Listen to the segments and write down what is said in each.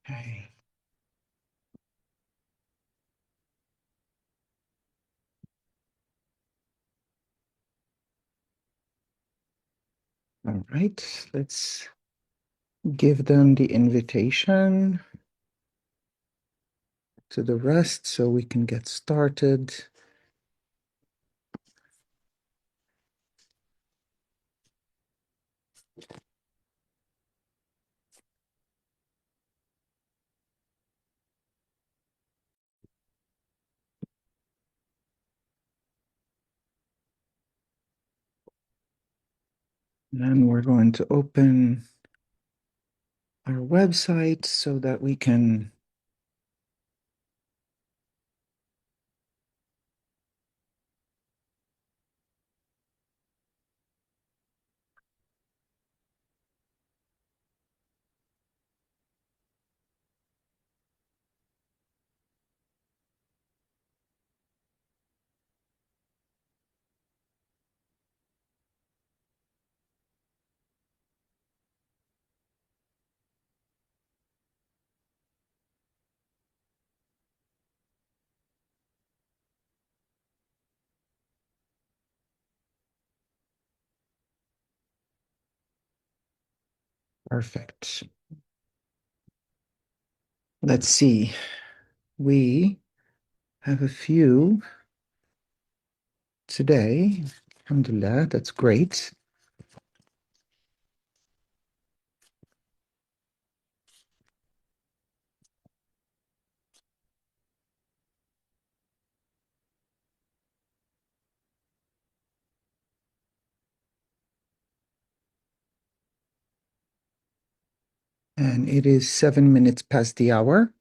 Okay. All right. Let's give them the invitation to the rest so we can get started. And we're going to open our website so that we can perfect. Let's see. We have a few today. Alhamdulillah, that's great. And it is 7 minutes past the hour.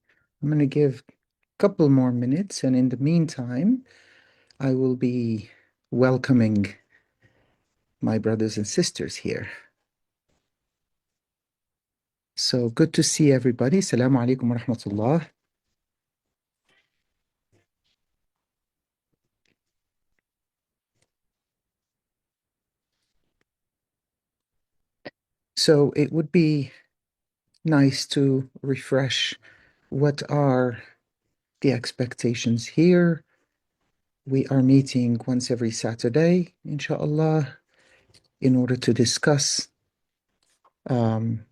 I'm going to give a couple more minutes, and in the meantime, I will be welcoming my brothers and sisters here. So good to see everybody. Assalamu alaikum wa rahmatullah. So it would be nice to refresh what are the expectations here. We are meeting once every Saturday, inshallah, in order to discuss um,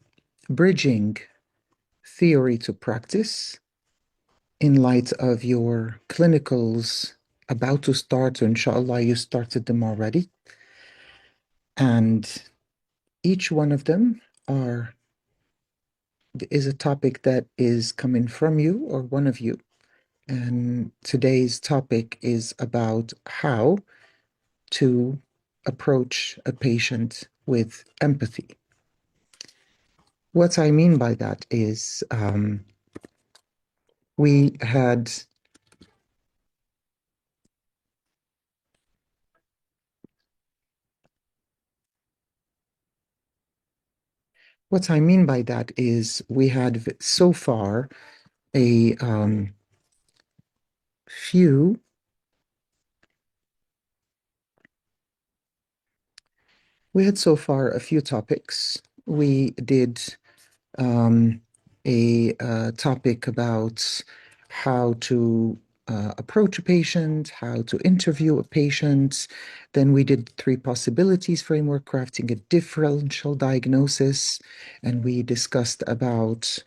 bridging theory to practice in light of your clinicals about to start. So, inshallah, you started them already. And each one of them are is a topic that is coming from you or one of you. And today's topic is about how to approach a patient with empathy. What I mean by that is we had what I mean by that is we had so far a few we had so far a few topics. We did a topic about how to approach a patient, how to interview a patient. Then we did three possibilities framework, crafting a differential diagnosis, and we discussed about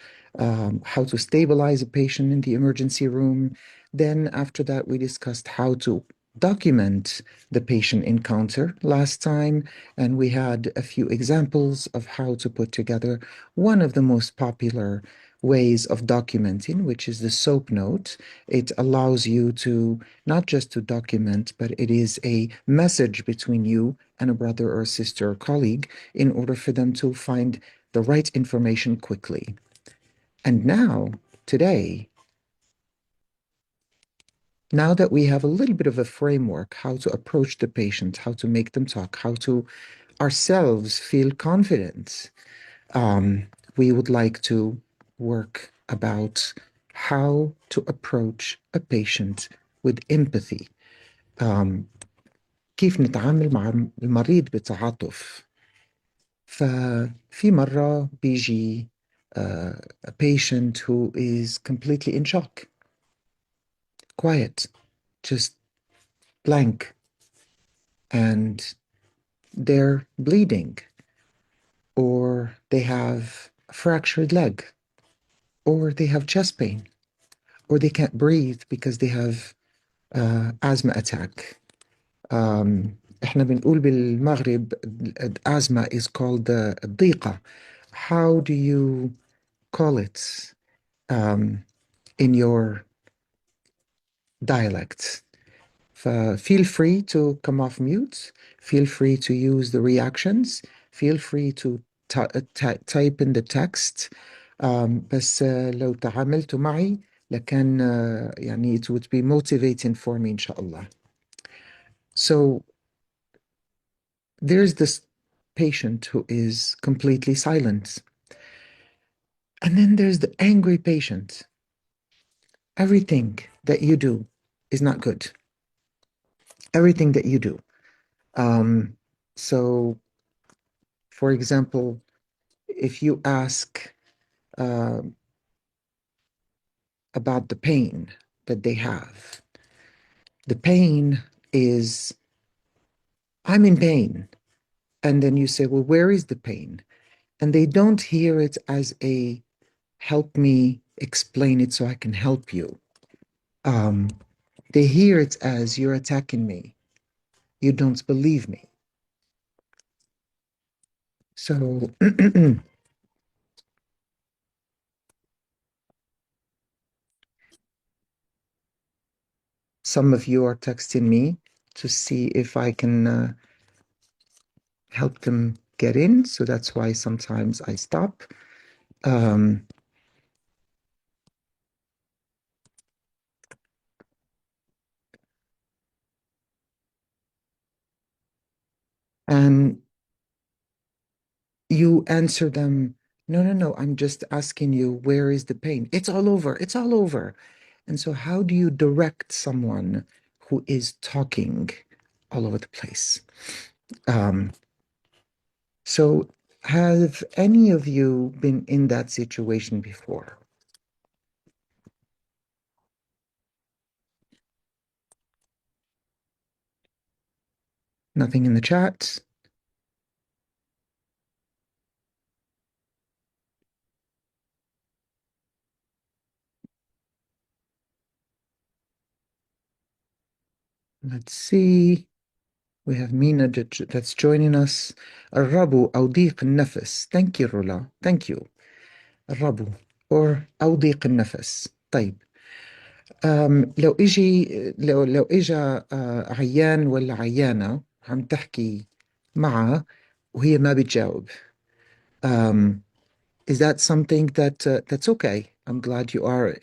how to stabilize a patient in the emergency room. Then after that, we discussed how to document the patient encounter last time, and we had a few examples of how to put together one of the most popular ways of documenting, which is the SOAP note. It allows you to not just to document, but it is a message between you and a brother or a sister or colleague in order for them to find the right information quickly. And now, today, now that we have a little bit of a framework, how to approach the patient, how to make them talk, how to ourselves feel confident, um, we would like to work about how to approach a patient with empathy. um, كيف نتعامل مع المريض بتعاطف. ففي مرة بيجي a patient who is completely in shock, quiet, just blank, and they're bleeding, or they have a fractured leg, or they have chest pain, or they can't breathe because they have asthma attack. احنا بنقول بالمغرب asthma is called الضيقة. How do you call it in your dialect? Feel free to come off mute. Feel free to use the reactions. Feel free to type in the text. بس لو تعاملتوا معي لكان يعني it would be motivating for me إن شاء الله. So there's this patient who is completely silent. And then there's the angry patient. Everything that you do is not good. Everything that you do. Um, so, for example, if you ask uh, about the pain that they have, the pain is, I'm in pain. And then you say, well, where is the pain? And they don't hear it as a help me explain it so I can help you. Um, they hear it as you're attacking me. You don't believe me. So some of you are texting me to see if I can help them get in. So that's why sometimes I stop. Um, and you answer them, no, no, no, I'm just asking you, where is the pain? It's all over. It's all over. And so, how do you direct someone who is talking all over the place? Um, so, have any of you been in that situation before? Nothing in the chat. Let's see. We have Mina that's joining us. الربو أو ضيق النفس. Thank you, Rula. Thank you. الربو or أو ضيق النفس. طيب. لو اجى عيان ولا عيانة عم تحكي معها وهي ما بتجاوب. Um, is that something that's okay? I'm glad you are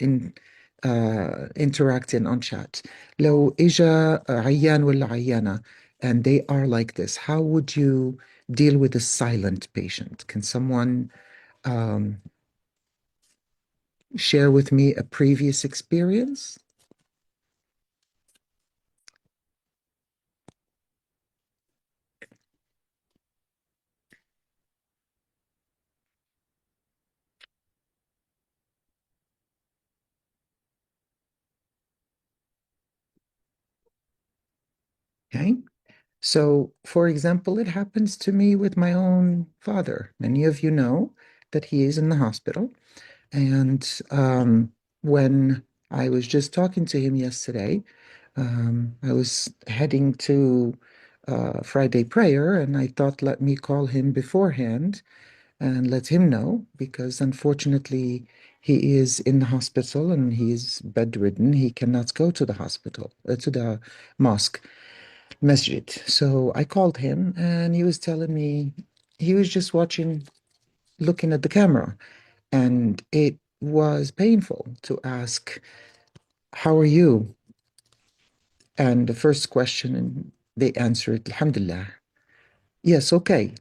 interacting on chat. لو اجى عيان ولا عيانة and they are like this, how would you deal with a silent patient? Can someone share with me a previous experience? Okay. So, for example, it happens to me with my own father. Many of you know that he is in the hospital. And when I was just talking to him yesterday, I was heading to Friday prayer, and I thought, let me call him beforehand and let him know, because unfortunately, he is in the hospital and he's bedridden. He cannot go to the hospital, to the mosque. Masjid. So I called him and he was telling me he was just watching, looking at the camera. And it was painful to ask, how are you? And the first question, and they answered, Alhamdulillah. Yes, okay.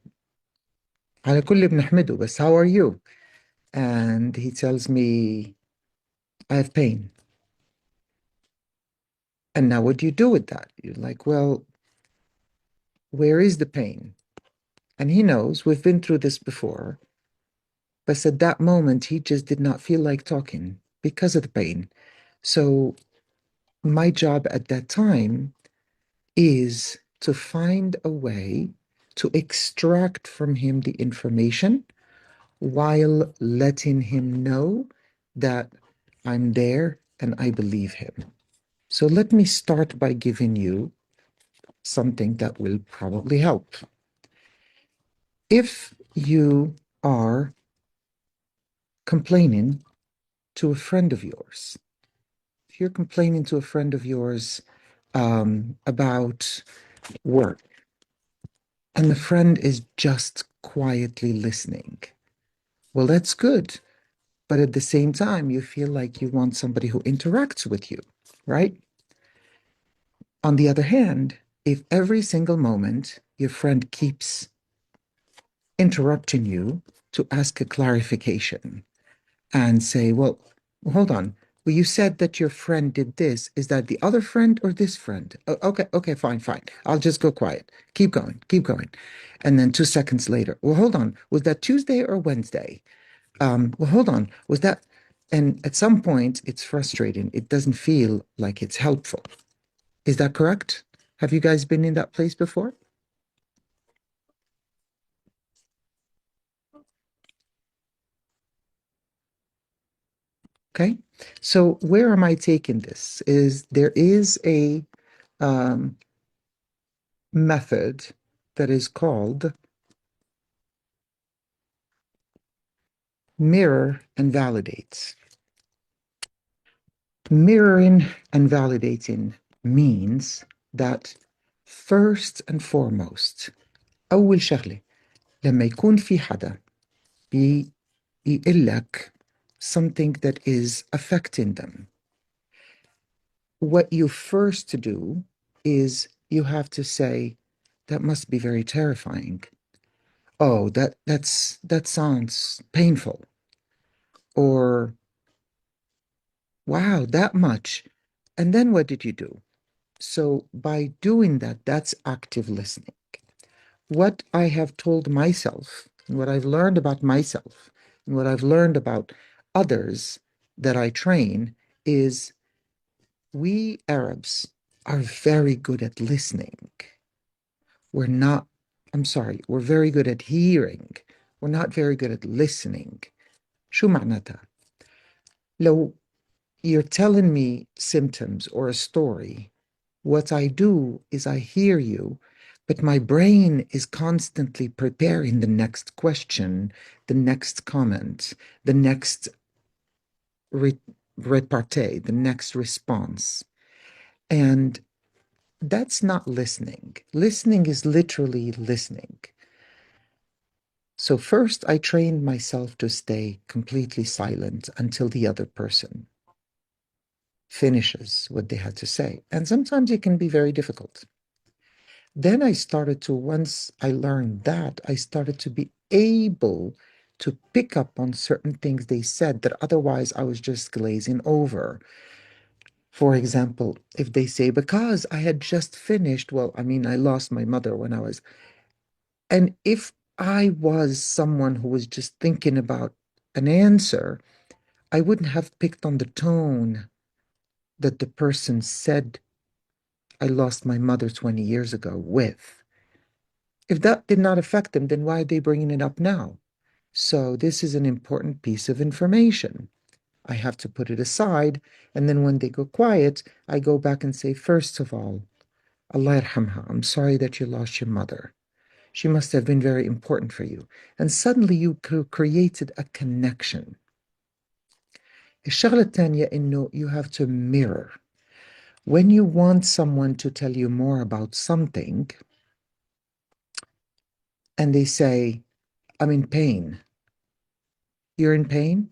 على كل بنحمده, بس how are you? And he tells me, I have pain. And now what do you do with that? You're like, well, where is the pain? And he knows we've been through this before. But at that moment, he just did not feel like talking because of the pain. So my job at that time is to find a way to extract from him the information while letting him know that I'm there and I believe him. So let me start by giving you something that will probably help. If you are complaining to a friend of yours, if you're complaining to a friend of yours about work, and the friend is just quietly listening, well, that's good. But at the same time, you feel like you want somebody who interacts with you, right? On the other hand, if every single moment your friend keeps interrupting you to ask a clarification and say, well, hold on. Well, you said that your friend did this. Is that the other friend or this friend? Okay, okay, fine, fine. I'll just go quiet. Keep going, keep going. And then 2 seconds later, well, hold on. Was that Tuesday or Wednesday? Well, hold on. Was that? And at some point, it's frustrating. It doesn't feel like it's helpful. Is that correct? Have you guys been in that place before? Okay. So where am I taking this? Is there is a um, method that is called mirror and validate. Mirroring and validating means that first and foremost أول شغلة لما يكون في حدا بيقول لك something that is affecting them, what you first do is you have to say, that must be very terrifying. Oh, that sounds painful. Or wow, that much. And then what did you do? So by doing that, that's active listening. What I have told myself and what I've learned about myself and what I've learned about others that I train is we Arabs are very good at listening. We're not, I'm sorry, we're very good at hearing. We're not very good at listening. شو معناتها؟ لو you're telling me symptoms or a story, what I do is I hear you, but my brain is constantly preparing the next question, the next comment, the next re- repartee, the next response. And that's not listening. Listening is literally listening. So first, I trained myself to stay completely silent until the other person finishes what they had to say. And sometimes it can be very difficult. Then I started to, once I learned that, I started to be able to pick up on certain things they said that otherwise I was just glazing over. For example, if they say, because I had just finished, well, I mean, I lost my mother when I was, and if I was someone who was just thinking about an answer, I wouldn't have picked on the tone that the person said I lost my mother 20 years ago with. If that did not affect them, then why are they bringing it up now? So, this is an important piece of information. I have to put it aside. And then when they go quiet, I go back and say, first of all, Allah yarhamha, I'm sorry that you lost your mother. She must have been very important for you. And suddenly you created a connection. الشغلة الثانية إنه you have to mirror. When you want someone to tell you more about something and they say, I'm in pain. You're in pain?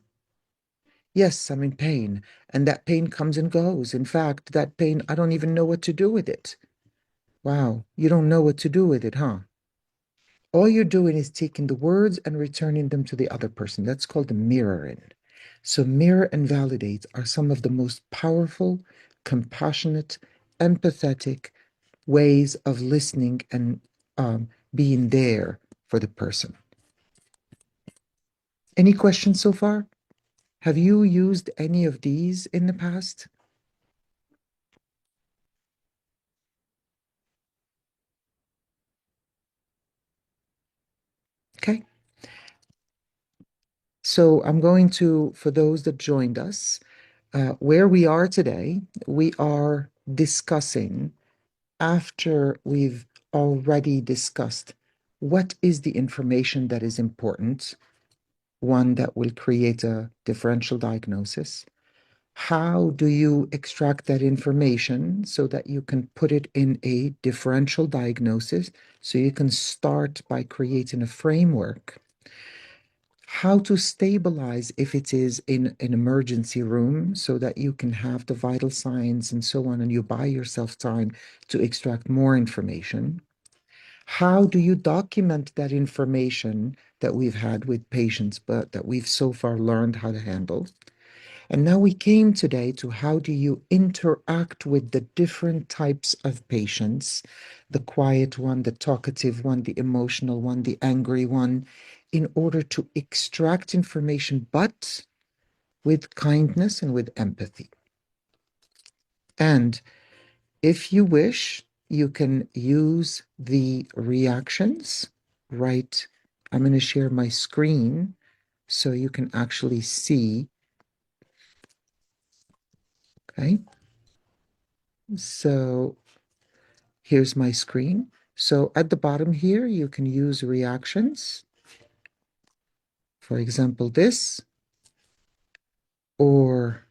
Yes, I'm in pain. And that pain comes and goes. In fact, that pain, I don't even know what to do with it. Wow, you don't know what to do with it, huh? All you're doing is taking the words and returning them to the other person. That's called the mirroring. So, mirror and validate are some of the most powerful, compassionate, empathetic ways of listening and being there for the person. Any questions so far? Have you used any of these in the past? Okay. So I'm going to, for those that joined us, where we are today, we are discussing after we've already discussed what is the information that is important, one that will create a differential diagnosis. How do you extract that information so that you can put it in a differential diagnosis? So you can start by creating a framework. How to stabilize if it is in an emergency room so that you can have the vital signs and so on, and you buy yourself time to extract more information. How do you document that information that we've had with patients, but that we've so far learned how to handle? And now we came today to how do you interact with the different types of patients, the quiet one, the talkative one, the emotional one, the angry one, in order to extract information, but with kindness and with empathy. And if you wish, you can use the reactions, right? I'm going to share my screen so you can actually see, okay? So here's my screen. So at the bottom here, you can use reactions. For example, this, or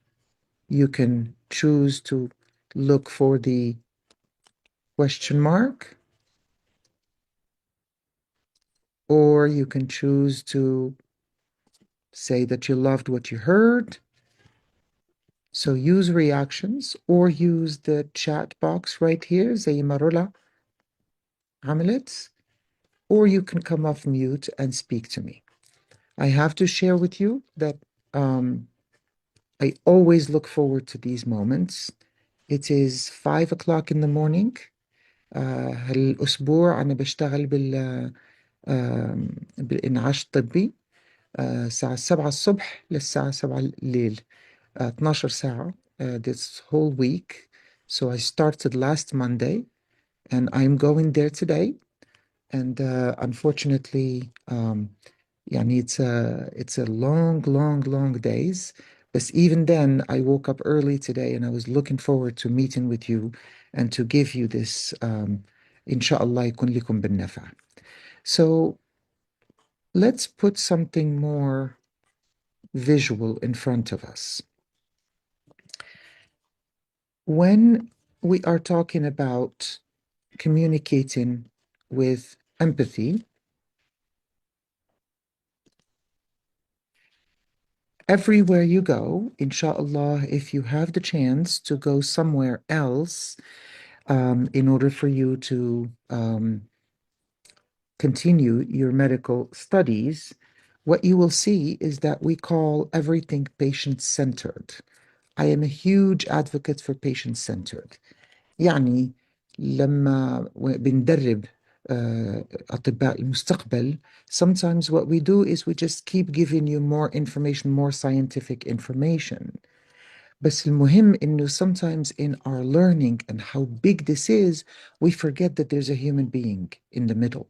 you can choose to look for the question mark, or you can choose to say that you loved what you heard. So use reactions or use the chat box right here, زي ما رولا عملت, or you can come off mute and speak to me. I have to share with you that I always look forward to these moments. It is 5 o'clock in the morning. هالأسبوع أنا بشتغل بالإنعاش الطبي. الساعة 7 الصبح للساعة 7 الليل. 12 ساعة this whole week. So I started last Monday and I'm going there today. And unfortunately, يعني it's a long days. But even then, I woke up early today and I was looking forward to meeting with you and to give you this إن شاء الله يكون لكم بالنفع. So let's put something more visual in front of us. When we are talking about communicating with empathy, everywhere you go, inshallah, if you have the chance to go somewhere else, in order for you to continue your medical studies, what you will see is that we call everything patient-centered. I am a huge advocate for patient-centered. يعني لما بندرب أطباء المستقبل, sometimes what we do is we just keep giving you more information, more scientific information. بس المهم إنه sometimes in our learning and how big this is, we forget that there's a human being in the middle.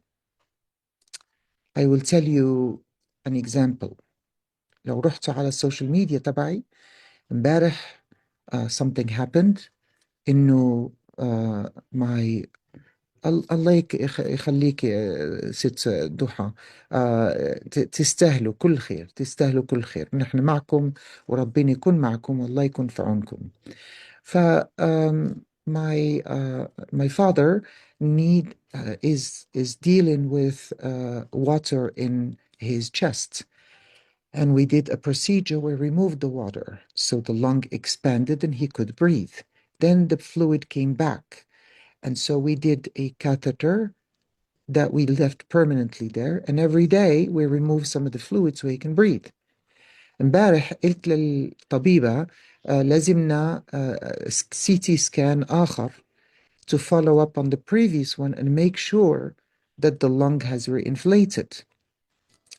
I will tell you an example. لو رحت على السوشيال ميديا تبعي امبارح something happened إنه my الله يخليك ست ضحى. تستاهلوا كل خير، تستاهلوا كل خير. نحن معكم وربنا يكون معكم والله يكون في عونكم. ف my father is dealing with water in his chest. And we did a procedure where we removed the water. So the lung expanded and he could breathe. Then the fluid came back. And so we did a catheter that we left permanently there. And every day we remove some of the fluid so he can breathe. امبارح قلت للطبيبة لازمنا CT scan آخر to follow up on the previous one and make sure that the lung has reinflated.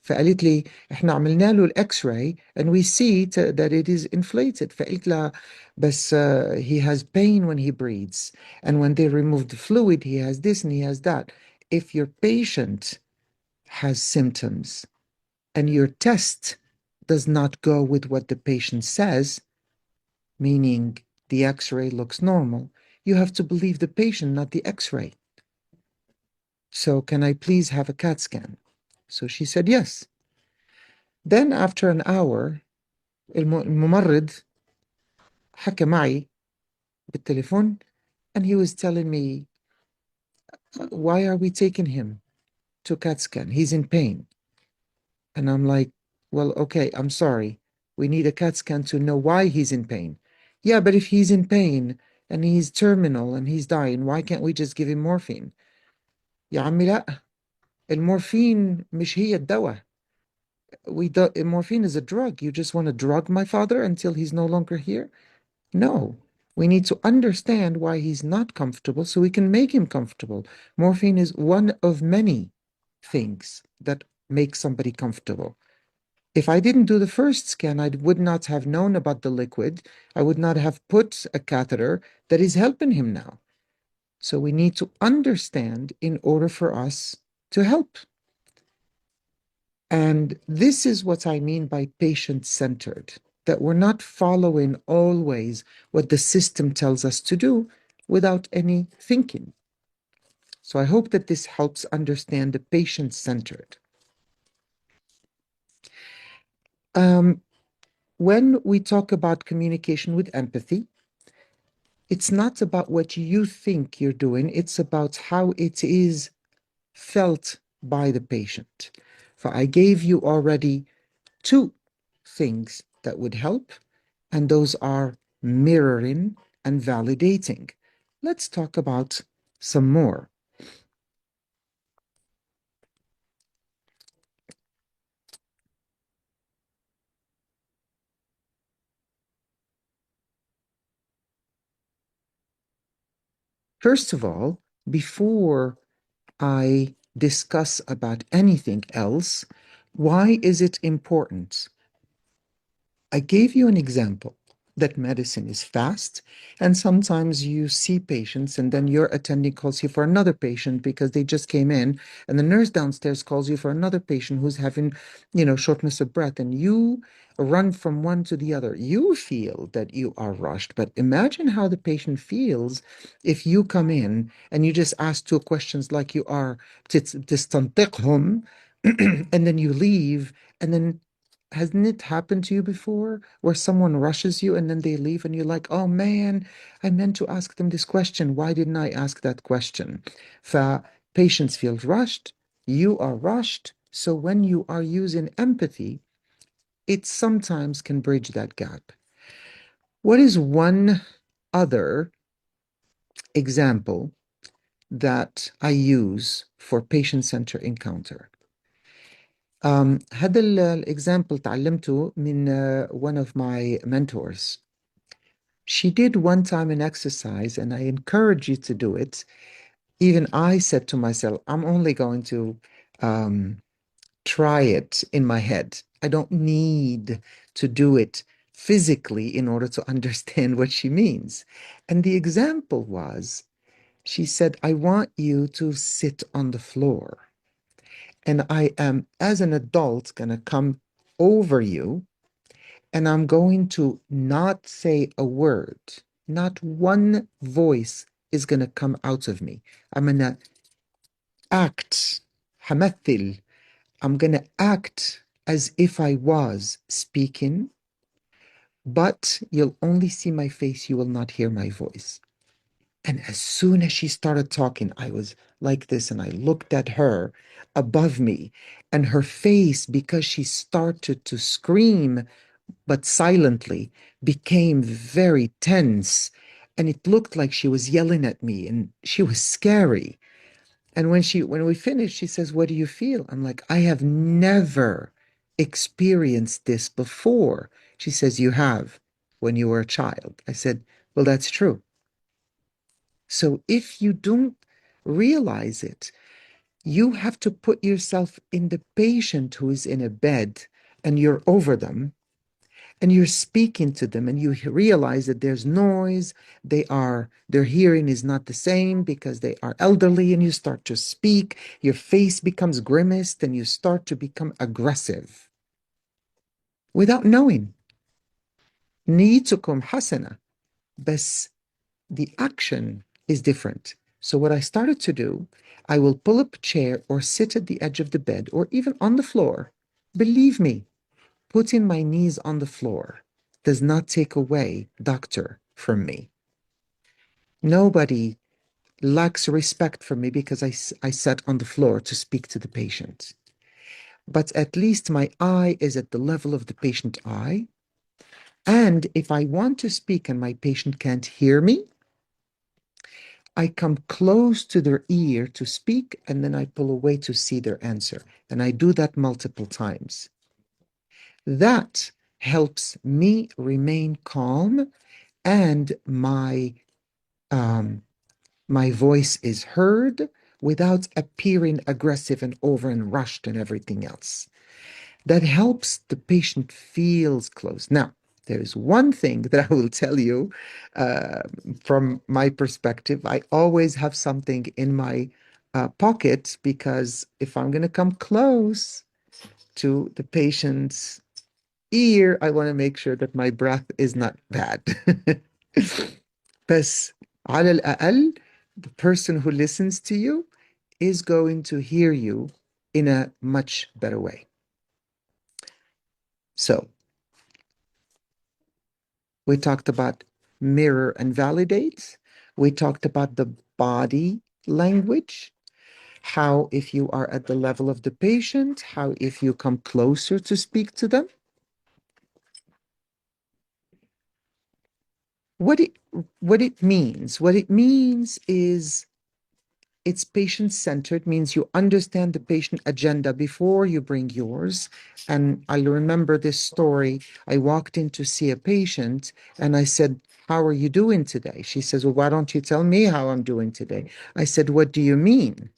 فقالت لي احنا عملنا له الاكس راي and we see that it is inflated. فقلت لها بس he has pain when he breathes and when they remove the fluid he has this and he has that. If your patient has symptoms and your test does not go with what the patient says, meaning the x-ray looks normal, you have to believe the patient, not the x-ray. So can I please have a CAT scan? So she said yes. Then after an hour الممرض حكى معي بالتليفون and he was telling me, why are we taking him to CAT scan? He's in pain. And I'm like, well, okay, I'm sorry. We need a CAT scan to know why he's in pain. Yeah, but if he's in pain and he's terminal and he's dying, why can't we just give him morphine? يا عمي لا المورفين مش هي الدواء. Morphine is a drug. You just want to drug my father until he's no longer here? No. We need to understand why he's not comfortable so we can make him comfortable. Morphine is one of many things that make somebody comfortable. If I didn't do the first scan, I would not have known about the liquid. I would not have put a catheter that is helping him now. So we need to understand in order for us to help. And this is what I mean by patient-centered, that we're not following always what the system tells us to do without any thinking. So I hope that this helps understand the patient-centered. When we talk about communication with empathy, it's not about what you think you're doing, it's about how it is felt by the patient. So I gave you already two things that would help, and those are mirroring and validating. Let's talk about some more. First of all, before I discuss about anything else, why is it important? I gave you an example that medicine is fast, and sometimes you see patients, and then your attending calls you for another patient because they just came in, and the nurse downstairs calls you for another patient who's having, shortness of breath, and you run from one to the other. You feel that you are rushed, but imagine how the patient feels if you come in and you just ask two questions like you are تستنطقهم, and then you leave, and then hasn't it happened to you before where someone rushes you and then they leave and you're like, oh man, I meant to ask them this question. Why didn't I ask that question? Patients feel rushed. You are rushed. So when you are using empathy, it sometimes can bridge that gap. What is one other example that I use for patient-centered encounter? هذا الإكزامبل تعلمته من one of my mentors. She did one time an exercise, and I encourage you to do it. Even I said to myself, I'm only going to try it in my head. I don't need to do it physically in order to understand what she means. And the example was, she said, I want you to sit on the floor. And I am, as an adult, going to come over you and I'm going to not say a word. Not one voice is going to come out of me. I'm going to act. حمثل. I'm going to act as if I was speaking, but you'll only see my face. You will not hear my voice. And as soon as she started talking, I was like this and I looked at her above me and her face, because she started to scream, but silently, became very tense. And it looked like she was yelling at me and she was scary. And when we finished, she says, what do you feel? I'm like, I have never experienced this before. She says, you have when you were a child. I said, well, that's true. So if you don't realize it, You have to put yourself in the patient who is in a bed and you're over them and you're speaking to them and you realize that there's noise, their hearing is not the same because they are elderly, and you start to speak, your face becomes grimaced and you start to become aggressive without knowing. نيتكم حسنة, بس the action is different. So what I started to do, I will pull up a chair or sit at the edge of the bed or even on the floor. Believe me, putting my knees on the floor does not take away doctor from me. Nobody lacks respect for me because I sat on the floor to speak to the patient. But at least my eye is at the level of the patient eye. And if I want to speak and my patient can't hear me, I come close to their ear to speak and then I pull away to see their answer. And I do that multiple times. That helps me remain calm and um, my voice is heard without appearing aggressive and over and rushed and everything else. That helps the patient feels close. Now, there is one thing that I will tell you uh, from my perspective. I always have something in my pocket because if I'm going to come close to the patient's ear, I want to make sure that my breath is not bad. بس على الأقل, the person who listens to you is going to hear you in a much better way. So we talked about mirror and validate. We talked about the body language, how if you are at the level of the patient, how if you come closer to speak to them. What it what it means is it's patient-centered, means you understand the patient agenda before you bring yours. And I remember this story. I walked in to see a patient and I said, "How are you doing today?" She says, "Well, why don't you tell me how I'm doing today?" I said, "What do you mean?"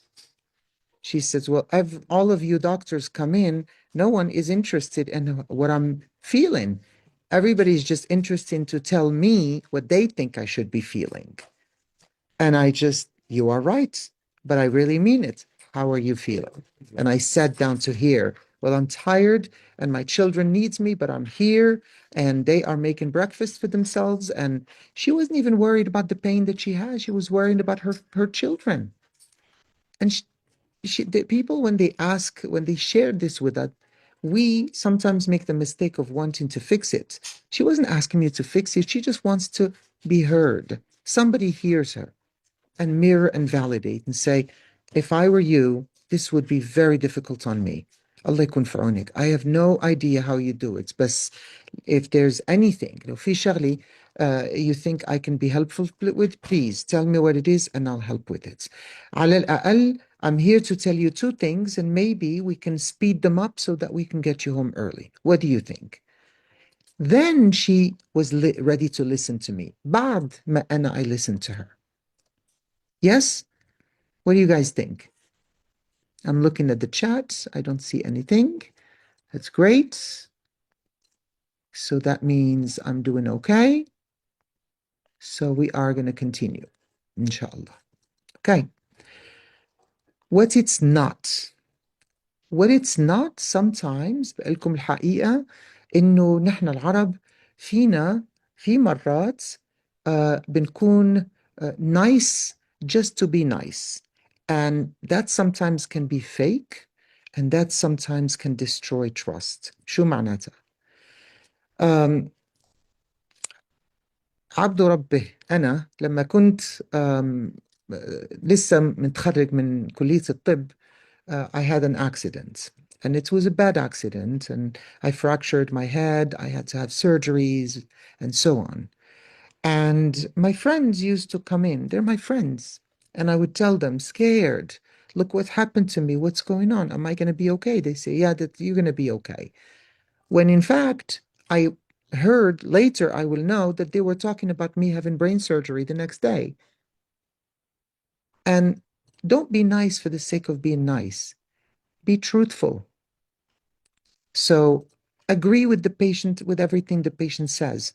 She says, "Well, all of you doctors come in, no one is interested in what I'm feeling. Everybody's just interested to tell me what they think I should be feeling." And you are right, but I really mean it. How are you feeling? And I sat down to hear, well, I'm tired and my children needs me, but I'm here and they are making breakfast for themselves. And she wasn't even worried about the pain that she has. She was worried about her children. And the people, when they share this with us, we sometimes make the mistake of wanting to fix it. She wasn't asking you to fix it. She just wants to be heard. Somebody hears her and mirror and validate and say, if I were you, this would be very difficult on me. Allah يكون في عونك. I have no idea how you do it, but if there's anything, لو في شغلة you think I can be helpful with, please tell me what it is and I'll help with it. على الأقل, I'm here to tell you two things and maybe we can speed them up so that we can get you home early. What do you think? Then she was ready to listen to me. بعد ما I listened to her. Yes? What do you guys think? I'm looking at the chat. I don't see anything. That's great. So that means I'm doing okay. So we are going to continue, inshallah. Okay. What it's not. What it's not sometimes بقلكم الحقيقة إنه نحن العرب فينا في مرات بنكون nice just to be nice. And that sometimes can be fake and that sometimes can destroy trust. شو معناتها؟ عبد ربه أنا لما كنت لسه متخرج من كلية الطب I had an accident. And it was a bad accident. And I fractured my head. I had to have surgeries and so on. And my friends used to come in. They're my friends. And I would tell them, scared, look what happened to me. What's going on? Am I going to be okay? They say, yeah, that you're going to be okay. When in fact, I heard later, I will know that they were talking about me having brain surgery the next day. And Don't be nice for the sake of being nice. Be truthful. So agree with the patient, with everything the patient says.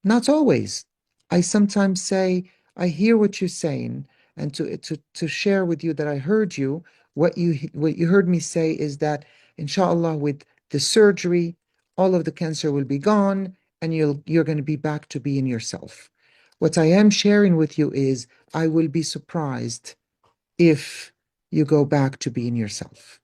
Not always. I sometimes say, I hear what you're saying, and to share with you that I heard you, what you heard me say is that inshallah with the surgery, all of the cancer will be gone and you're going to be back to being yourself. What I am sharing with you is I will be surprised if you go back to being yourself.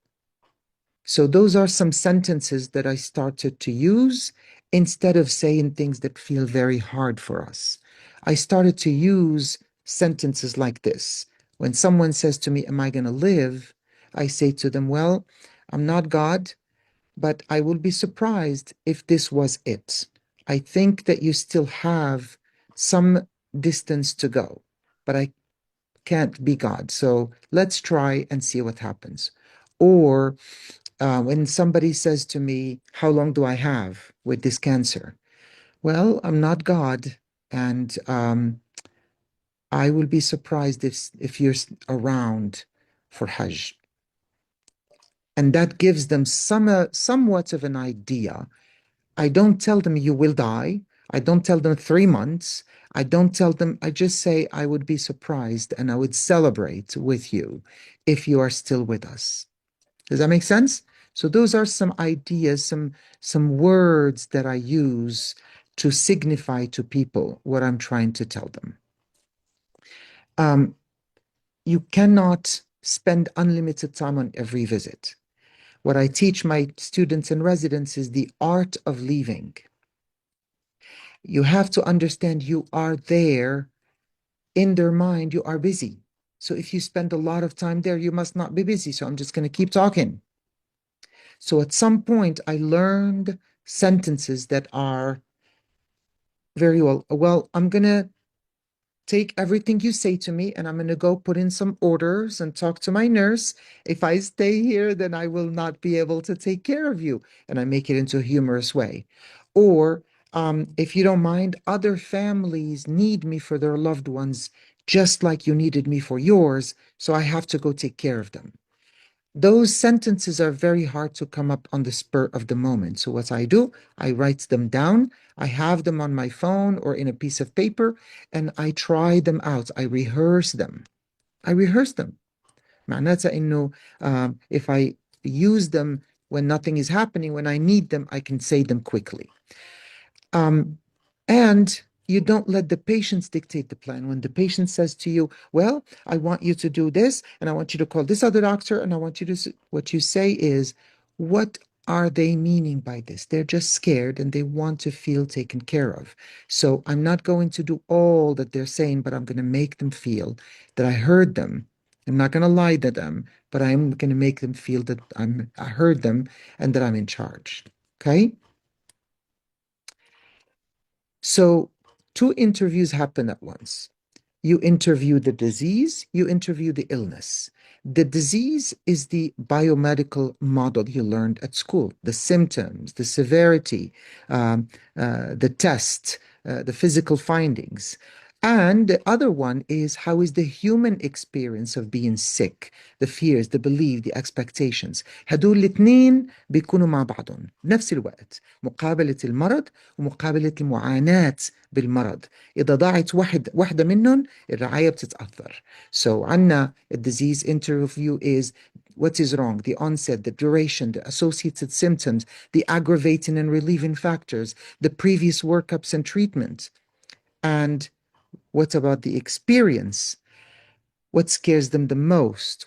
So those are some sentences that I started to use instead of saying things that feel very hard for us. I started to use sentences like this. When someone says to me, am I going to live? I say to them, well, I'm not God, but I will be surprised if this was it. I think that you still have some distance to go, but I can't be God. So let's try and see what happens. Or when somebody says to me, how long do I have with this cancer? Well, I'm not God, and I will be surprised if you're around for Hajj. And that gives them somewhat of an idea. I don't tell them you will die. I don't tell them 3 months. I don't tell them, I just say I would be surprised and I would celebrate with you if you are still with us. Does that make sense? So those are some ideas, some words that I use to signify to people what I'm trying to tell them. Um, you cannot spend unlimited time on every visit. What I teach my students and residents is the art of leaving. You have to understand you are there in their mind, you are busy. So if you spend a lot of time there, you must not be busy. So I'm just going to keep talking. So at some point, I learned sentences that are very well. Well, I'm going to take everything you say to me and I'm going to go put in some orders and talk to my nurse. If I stay here, then I will not be able to take care of you. And I make it into a humorous way. Or if you don't mind, other families need me for their loved ones, just like you needed me for yours. So I have to go take care of them. Those sentences are very hard to come up on the spur of the moment. So what I do, I write them down. I have them on my phone or in a piece of paper, and I try them out. I rehearse them. I rehearse them. معناتها إنه if I use them when nothing is happening, when I need them, I can say them quickly. And you don't let the patients dictate the plan. When the patient says to you, well, I want you to do this, and I want you to call this other doctor, and I want you to, what you say is, what are they meaning by this? They're just scared and they want to feel taken care of. So I'm not going to do all that they're saying, but I'm going to make them feel that I heard them. I'm not going to lie to them, but I'm going to make them feel that I heard them and that I'm in charge. Okay? So two interviews happen at once. You interview the disease, you interview the illness. The disease is the biomedical model you learned at school, the symptoms, the severity, the test, the physical findings. And the other one is how is the human experience of being sick, the fears, the belief, the expectations. هدول الاثنين بيكونوا مع بعضهم بنفس الوقت مقابلة المرض ومقابلة المعاناة بالمرض. إذا ضاعت واحدة منهم الرعاية بتتأثر. So عنا disease interview is what is wrong, the onset, the duration, the associated symptoms, the aggravating and relieving factors, the previous workups and treatment. And what about the experience? What scares them the most?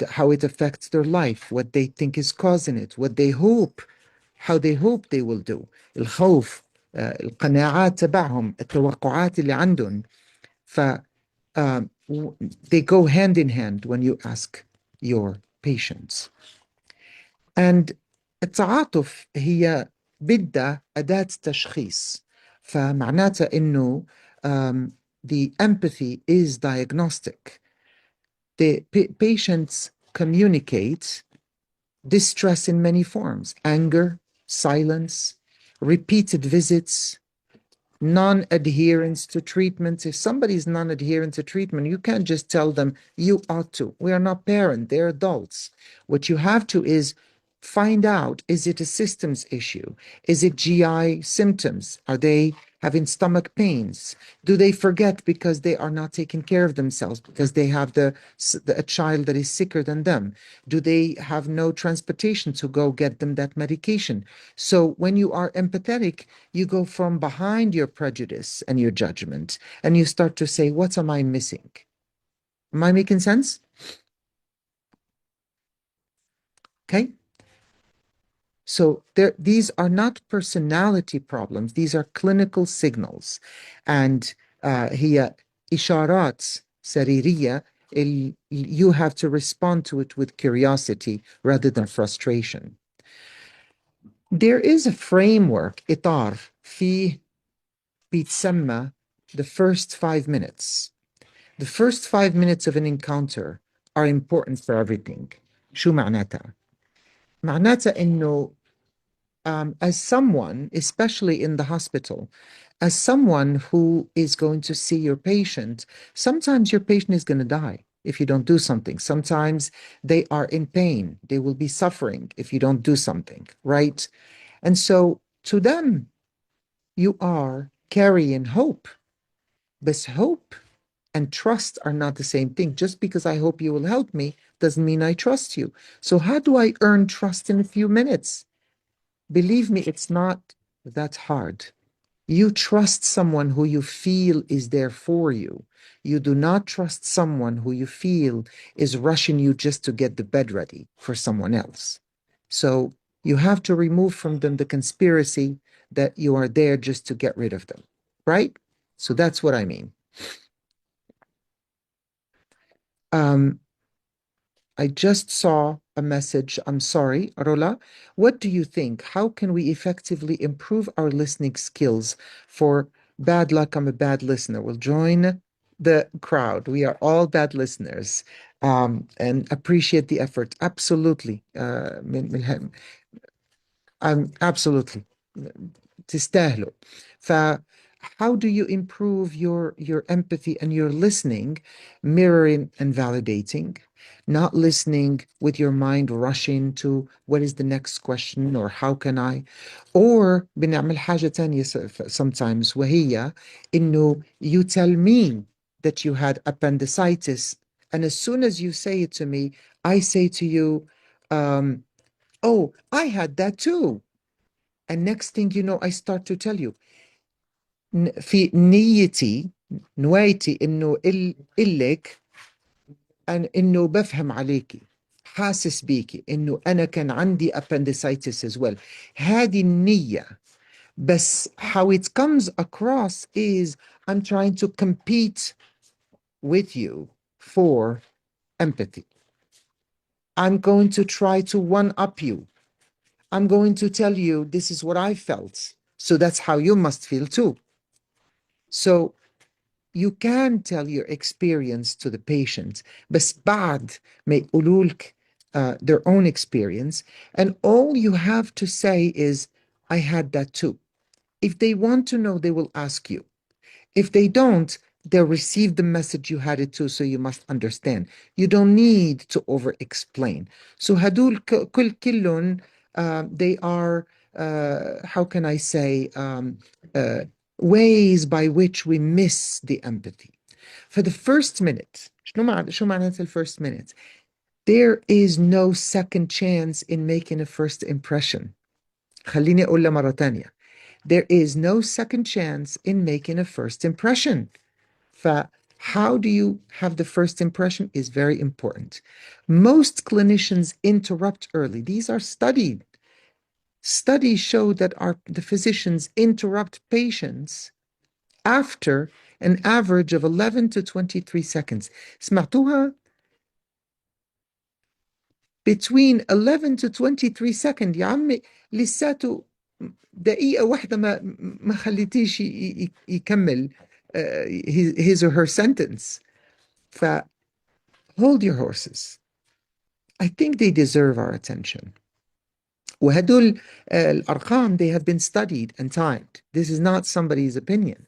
How it affects their life? What they think is causing it? What they hope? How they hope they will do? الخوف, القناعات تبعهم, التوقعات اللي عندهم. ف they go hand in hand when you ask your patients. And التعاطف هي بدها أداة تشخيص. فمعناتها إنه the empathy is diagnostic. The patients communicate distress in many forms: anger, silence, repeated visits, non-adherence to treatments. If somebody's non-adherent to treatment, you can't just tell them you ought to. We are not parents, they're adults. What you have to is find out, is it a systems issue? Is it GI symptoms? Are they having stomach pains? Do they forget because they are not taking care of themselves because they have a child that is sicker than them? Do they have no transportation to go get them that medication? So when you are empathetic, you go from behind your prejudice and your judgment, and you start to say, what am I missing? Am I making sense? Okay. So these are not personality problems. These are clinical signals. And هي إشارات سريرية. You have to respond to it with curiosity rather than frustration. There is a framework, إطار, فيه بيتسمى the first 5 minutes. The first 5 minutes of an encounter are important for everything. شو معناتها؟ معناتها إنه as someone, especially in the hospital, as someone who is going to see your patient, sometimes your patient is going to die if you don't do something. Sometimes they are in pain. They will be suffering if you don't do something, right? And so to them, you are carrying hope. But hope and trust are not the same thing. Just because I hope you will help me doesn't mean I trust you. So how do I earn trust in a few minutes? Believe me, it's not that hard. You trust someone who you feel is there for you. You do not trust someone who you feel is rushing you just to get the bed ready for someone else. So you have to remove from them the conspiracy that you are there just to get rid of them, right? So that's what I mean. Um, I just saw a message. I'm sorry, Rola. What do you think? How can we effectively improve our listening skills? For bad luck, I'm a bad listener. We'll join the crowd. We are all bad listeners, and appreciate the effort. Absolutely. Absolutely. تستاهلوا. ف how do you improve your empathy and your listening, mirroring and validating, not listening with your mind rushing to what is the next question or how can I, or بنعمل حاجة تانية sometimes وهي إنه you tell me that you had appendicitis, and as soon as you say it to me, I say to you, oh, I had that too. And next thing you know, I start to tell you, في نيتي نوايتي إنه إلك أن إنه بفهم عليكي، حاسس بيكي إنه أنا كان عندي appendicitis as well. هذه النية. بس how it comes across is I'm trying to compete with you for empathy. I'm going to try to one up you. I'm going to tell you this is what I felt. So that's how you must feel too. So you can tell your experience to the patient, بس بعد ما يقولوا لك their own experience, and all you have to say is, I had that too. If they want to know, they will ask you. If they don't, they'll receive the message you had it too, so you must understand. You don't need to over-explain. So هدول كلهم they are how can I say ways by which we miss the empathy. For the first minute, شو معناته الفirst minute? There is no second chance in making a first impression. خليني أقولها مرة تانية. There is no second chance in making a first impression. How do you have the first impression is very important. Most clinicians interrupt early. These are studied. Studies show that the physicians interrupt patients after an average of 11 to 23 seconds. سمعتوها؟ Between 11 to 23 seconds يا عمي لساته دقيقة واحدة ما خليتيش يكمل his or her sentence. Hold your horses. I think they deserve our attention. وهدول الأرقام, they have been studied and timed. This is not somebody's opinion.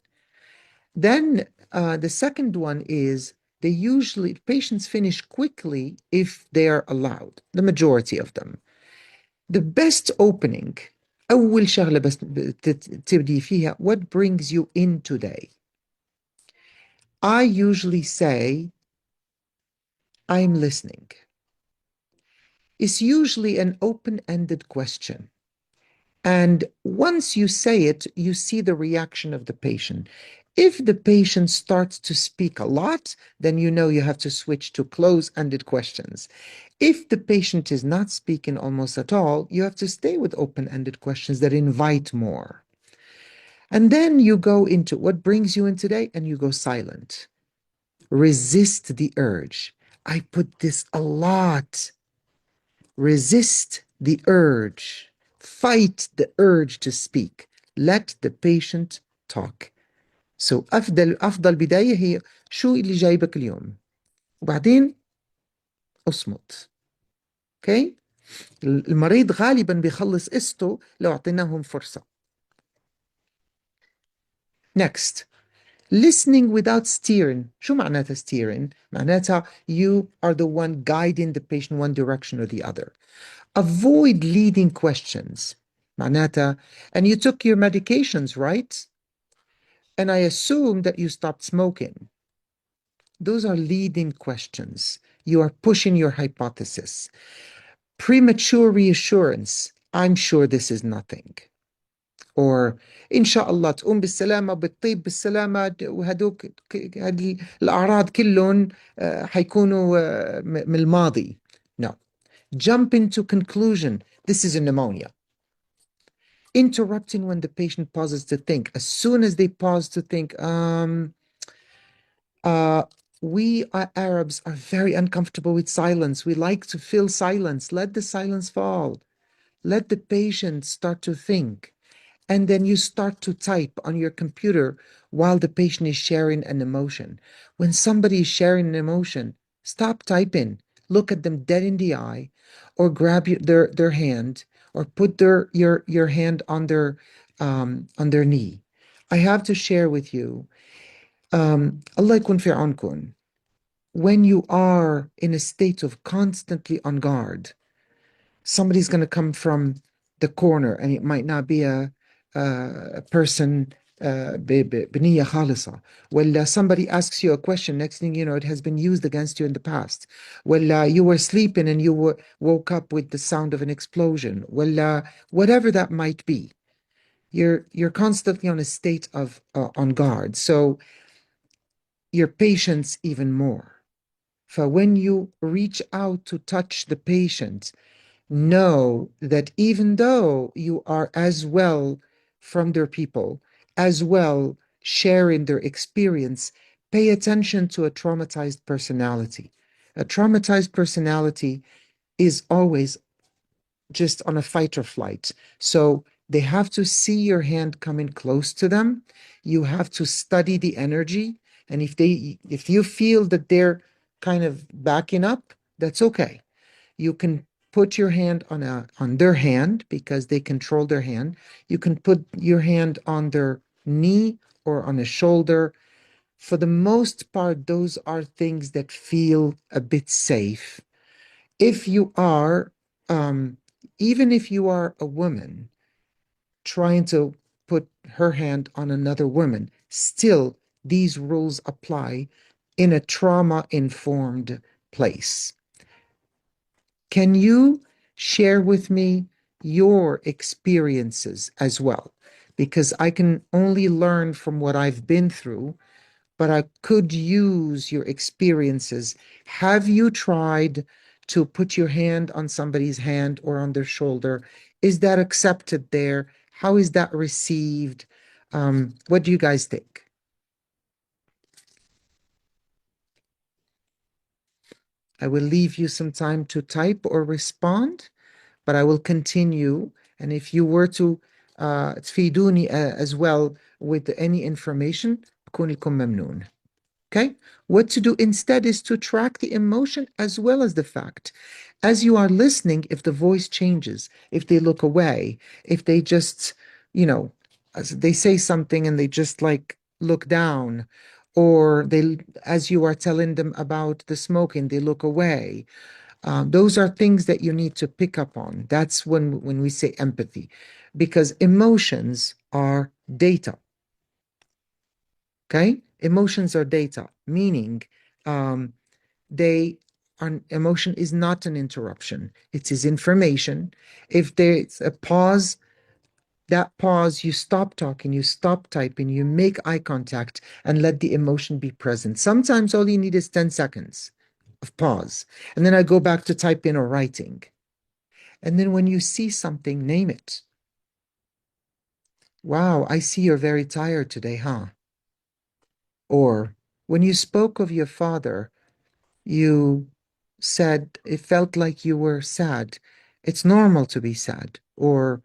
Then the second one is they usually, patients finish quickly if they are allowed, the majority of them. The best opening, أول شغلة بس تبدي فيها, what brings you in today? I usually say, I'm listening. It's usually an open-ended question. And once you say it, you see the reaction of the patient. If the patient starts to speak a lot, then you know you have to switch to close-ended questions. If the patient is not speaking almost at all, you have to stay with open-ended questions that invite more. And then you go into what brings you in today, and you go silent. Resist the urge. I put this a lot. Resist the urge. Fight the urge to speak. Let the patient talk. So أفضل بداية هي شو اللي جايبك اليوم؟ وبعدين اصمت. Okay? المريض غالبا بيخلص قصته لو اعطيناهم فرصة. Next. Listening without steering. شو معناتها steering? معناتها you are the one guiding the patient one direction or the other. Avoid leading questions. معناتها, and you took your medications, right? And I assume that you stopped smoking. Those are leading questions. You are pushing your hypothesis. Premature reassurance. I'm sure this is nothing. Or إن شاء الله تقوم بالسلامة بتطيب بالسلامة وهدوك هذه الأعراض كلهم حيكونوا من الماضي. No. Jump into conclusion. This is a pneumonia. Interrupting when the patient pauses to think. As soon as they pause to think, we Arabs are very uncomfortable with silence. We like to fill silence. Let the silence fall. Let the patient start to think. And then you start to type on your computer while the patient is sharing an emotion. When somebody is sharing an emotion, stop typing. Look at them dead in the eye, or grab their hand, or put your hand on their knee. I have to share with you, Allah يكون في عونكم. When you are in a state of constantly on guard, somebody's going to come from the corner, and it might not be a person بنية خالصة. ولا somebody asks you a question, next thing you know, it has been used against you in the past. ولا you were sleeping and you woke up with the sound of an explosion. ولا whatever that might be. You're constantly on a state of on guard. So your patience even more. For when you reach out to touch the patient, know that even though you are as well from their people, as well sharing their experience, pay attention to a traumatized personality. A traumatized personality is always just on a fight or flight. So they have to see your hand coming close to them. You have to study the energy. And if you feel that they're kind of backing up, that's okay. You can put your hand on their hand because they control their hand. You can put your hand on their knee or on a shoulder. For the most part, those are things that feel a bit safe. If you are, even if you are a woman trying to put her hand on another woman, still these rules apply in a trauma-informed place. Can you share with me your experiences as well? Because I can only learn from what I've been through, but I could use your experiences. Have you tried to put your hand on somebody's hand or on their shoulder? Is that accepted there? How is that received? What do you guys think? I will leave you some time to type or respond, but I will continue. And if you were to تفيدوني as well with any information, بكون لكم ممنون. Okay? What to do instead is to track the emotion as well as the fact. As you are listening, if the voice changes, if they look away, if they just, you know, as they say something and they just like look down, or they, as you are telling them about the smoking, they look away. Those are things that you need to pick up on. That's when we say empathy, because emotions are data. Okay? Emotions are data, meaning um, they are, emotion is not an interruption. It is information. If there's a pause, that pause, you stop talking, you stop typing, you make eye contact and let the emotion be present. Sometimes all you need is 10 seconds of pause. And then I go back to typing or writing. And then when you see something, name it. Wow, I see you're very tired today, huh? Or when you spoke of your father, you said it felt like you were sad. It's normal to be sad. Or,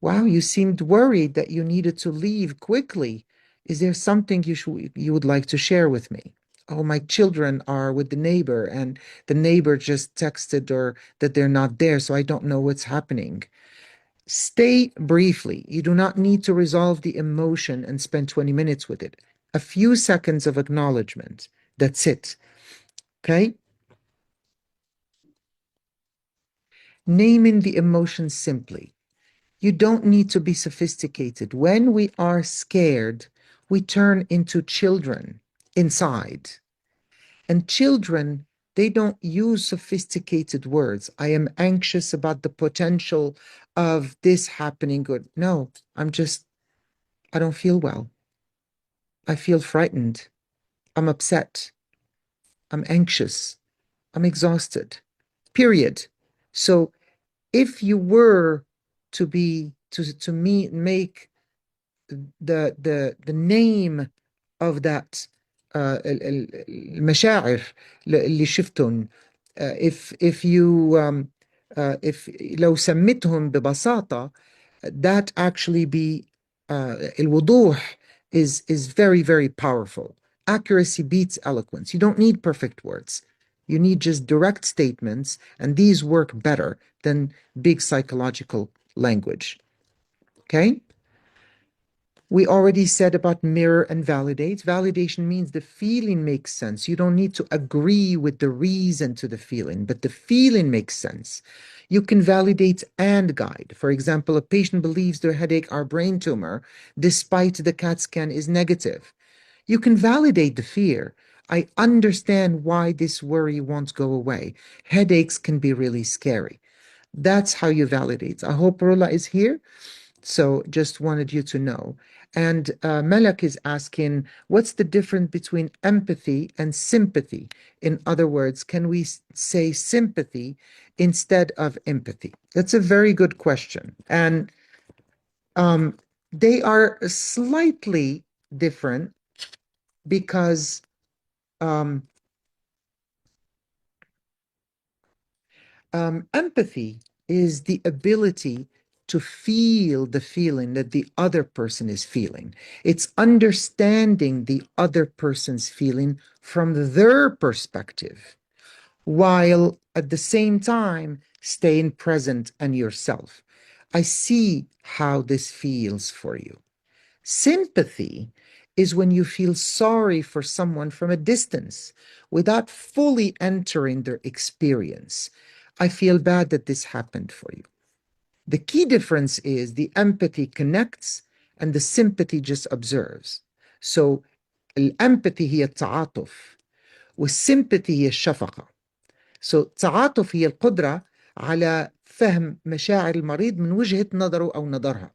wow, you seemed worried that you needed to leave quickly. Is there something you would like to share with me? Oh, my children are with the neighbor, and the neighbor just texted or that they're not there, so I don't know what's happening. Stay briefly. You do not need to resolve the emotion and spend 20 minutes with it. A few seconds of acknowledgement. That's it. Okay? Naming the emotion simply. You don't need to be sophisticated. When we are scared, we turn into children inside. And children, they don't use sophisticated words. I am anxious about the potential of this happening. Good. No, I don't feel well. I feel frightened. I'm upset. I'm anxious. I'm exhausted. Period. So if you were to me make the name of that المشاعر اللي شفتهم if you if لو سميتهم ببساطة that actually be الوضوح is very very powerful. Accuracy beats eloquence. You don't need perfect words. You need just direct statements, and these work better than big psychological language. Okay? We already said about mirror and validate. Validation means the feeling makes sense. You don't need to agree with the reason to the feeling, but the feeling makes sense. You can validate and guide. For example, a patient believes their headache or brain tumor, despite the CAT scan is negative. You can validate the fear. I understand why this worry won't go away. Headaches can be really scary. That's how you validate. I hope Rola is here. So just wanted you to know. And Malak is asking, what's the difference between empathy and sympathy? In other words, can we say sympathy instead of empathy? That's a very good question. And um, they are slightly different because um, empathy is the ability to feel the feeling that the other person is feeling. It's understanding the other person's feeling from their perspective, while at the same time staying present and yourself. I see how this feels for you. Sympathy is when you feel sorry for someone from a distance without fully entering their experience. I feel bad that this happened for you. The key difference is the empathy connects and the sympathy just observes. So الempathy هي التعاطف والsympathy هي الشفقة. So التعاطف هي القدرة على فهم مشاعر المريض من وجهة نظره أو نظرها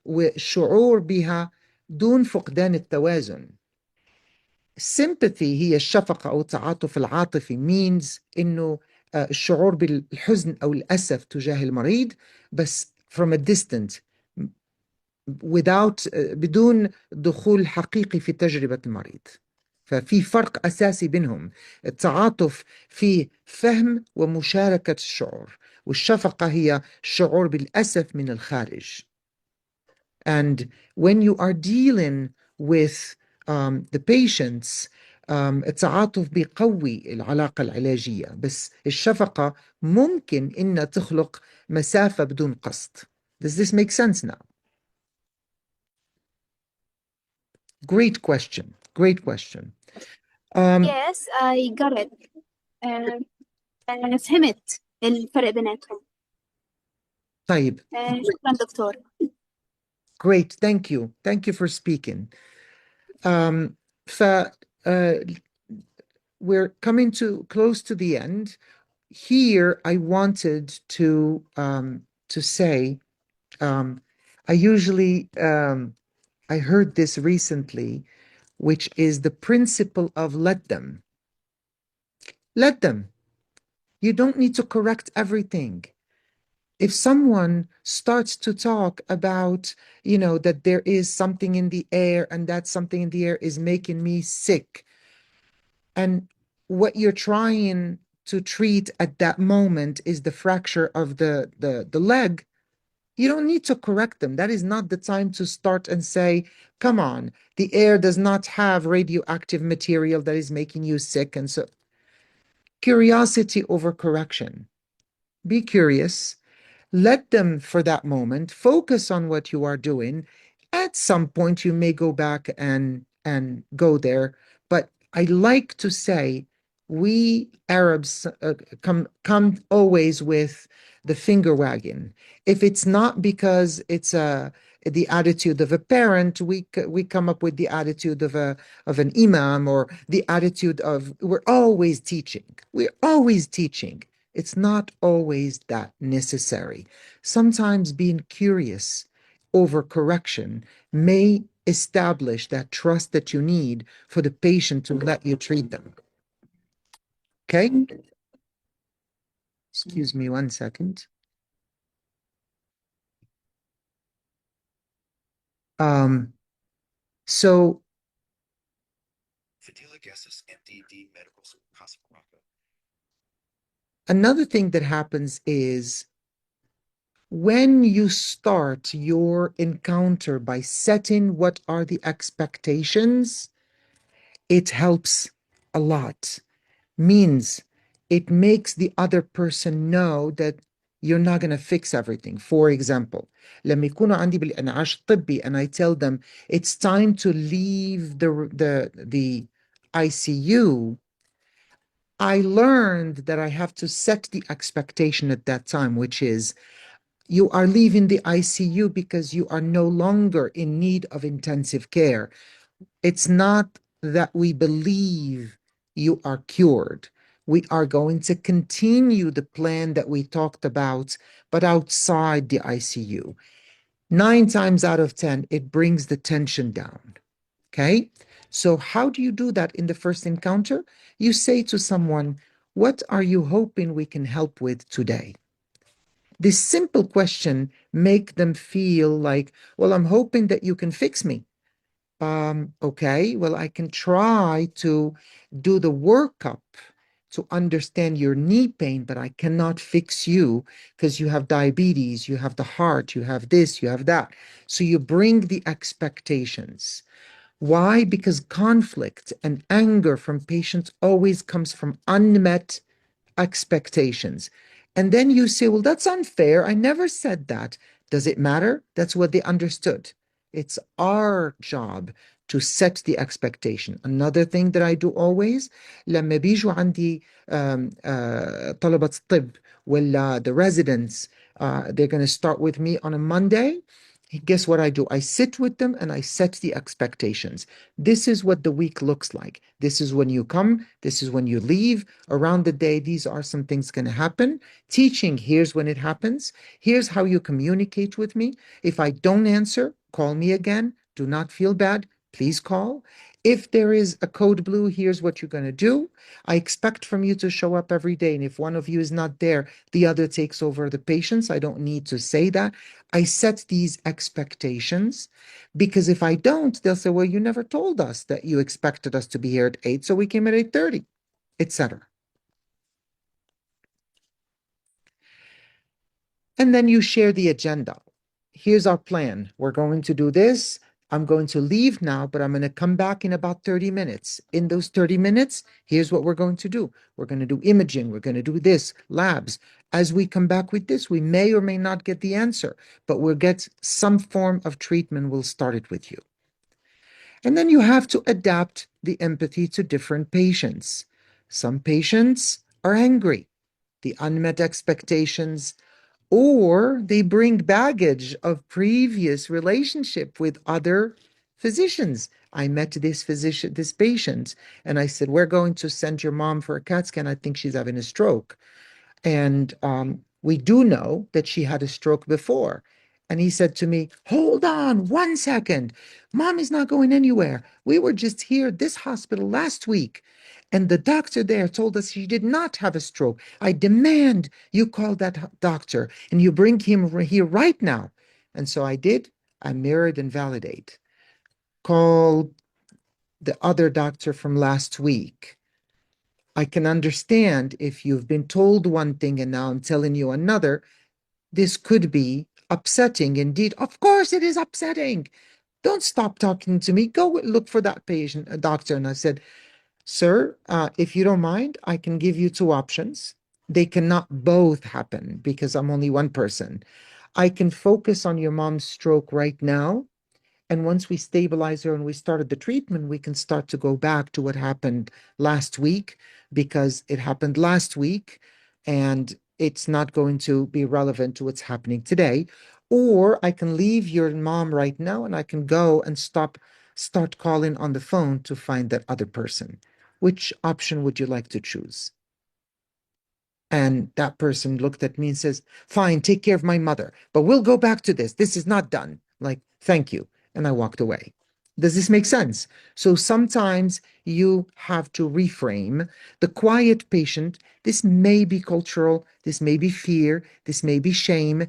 والشعور بها دون فقدان التوازن. sympathy هي الشفقة أو التعاطف العاطفي means إنه الشعور بالحزن أو الأسف تجاه المريض بس from a distance without بدون دخول حقيقي في تجربة المريض. ففي فرق أساسي بينهم. التعاطف فيه فهم ومشاركة الشعور، والشفقة هي الشعور بالأسف من الخارج. And when you are dealing with the patients التعاطف بيقوي العلاقة العلاجية، بس الشفقة ممكن إنها تخلق مسافة بدون قصد. Does this make sense now? Great question. Great question. Yes, I got it. أنا فهمت الفرق بيناتهم. طيب. شكرا دكتور. Great. Thank you. Thank you for speaking. ف we're coming to close to the end. Here, I wanted to say, I usually I heard this recently, which is the principle of let them. Let them. You don't need to correct everything. If someone starts to talk about, that there is something in the air and that something in the air is making me sick, and what you're trying to treat at that moment is the fracture of the leg, you don't need to correct them. That is not the time to start and say, come on, the air does not have radioactive material that is making you sick. And so, curiosity over correction. Be curious. Let them, for that moment, focus on what you are doing. At some point, you may go back and go there. But I like to say, we Arabs come always with the finger wagging. If it's not because it's the attitude of a parent, we come up with the attitude of an imam, or the attitude of we're always teaching. We're always teaching. It's not always that necessary. Sometimes being curious over correction may establish that trust that you need for the patient to let you treat them. Okay? Excuse me 1 second. So another thing that happens is when you start your encounter by setting what are the expectations, it helps a lot. Means it makes the other person know that you're not going to fix everything. For example, لما يكونوا عندي بالإنعاش الطبي and I tell them it's time to leave the ICU, I learned that I have to set the expectation at that time, which is you are leaving the ICU because you are no longer in need of intensive care. It's not that we believe you are cured. We are going to continue the plan that we talked about, but outside the ICU. 9 times out of 10, it brings the tension down. Okay? So, how do you do that in the first encounter? You say to someone, what are you hoping we can help with today? This simple question make them feel like, well, I'm hoping that you can fix me. Okay, well, I can try to do the workup to understand your knee pain, but I cannot fix you because you have diabetes, you have the heart, you have this, you have that. So you bring the expectations. Why? Because conflict and anger from patients always comes from unmet expectations. And then you say, well, that's unfair. I never said that. Does it matter? That's what they understood. It's our job to set the expectation. Another thing that I do always لما بيجوا عندي طلبة الطب ولا the residents, they're going to start with me on a Monday. Guess what I do? I sit with them and I set the expectations. This is what the week looks like. This is when you come. This is when you leave. Around the day, these are some things going to happen. Teaching, here's when it happens. Here's how you communicate with me. If I don't answer, call me again. Do not feel bad. Please call. If there is a code blue, here's what you're going to do. I expect from you to show up every day. And if one of you is not there, the other takes over the patients. I don't need to say that. I set these expectations because if I don't, they'll say, well, you never told us that you expected us to be here at 8, so we came at 8:30, etc. And then you share the agenda. Here's our plan. We're going to do this. I'm going to leave now, but I'm going to come back in about 30 minutes. In those 30 minutes, here's what we're going to do. We're going to do imaging. We're going to do this, labs. As we come back with this, we may or may not get the answer, but we'll get some form of treatment. We'll start it with you. And then you have to adapt the empathy to different patients. Some patients are angry, the unmet expectations, or they bring baggage of previous relationship with other physicians. I met this physician, this patient, and I said, "We're going to send your mom for a CAT scan. I think she's having a stroke." And we do know that she had a stroke before. And he said to me, "Hold on 1 second. Mom is not going anywhere. We were just here at this hospital last week. And the doctor there told us she did not have a stroke. I demand you call that doctor and you bring him here right now." And so I did. I mirrored and validate. Call the other doctor from last week. I can understand if you've been told one thing and now I'm telling you another. This could be upsetting. Indeed, of course, it is upsetting. Don't stop talking to me. Go look for that patient, a doctor. And I said, "Sir, if you don't mind, I can give you two options. They cannot both happen because I'm only one person. I can focus on your mom's stroke right now. And once we stabilize her and we started the treatment, we can start to go back to what happened last week because it happened last week and it's not going to be relevant to what's happening today. Or I can leave your mom right now and I can go and start calling on the phone to find that other person. Which option would you like to choose?" And that person looked at me and says, "Fine, take care of my mother, but we'll go back to this. This is not done." Like, "Thank you." And I walked away. Does this make sense? So sometimes you have to reframe the quiet patient. This may be cultural, this may be fear, this may be shame.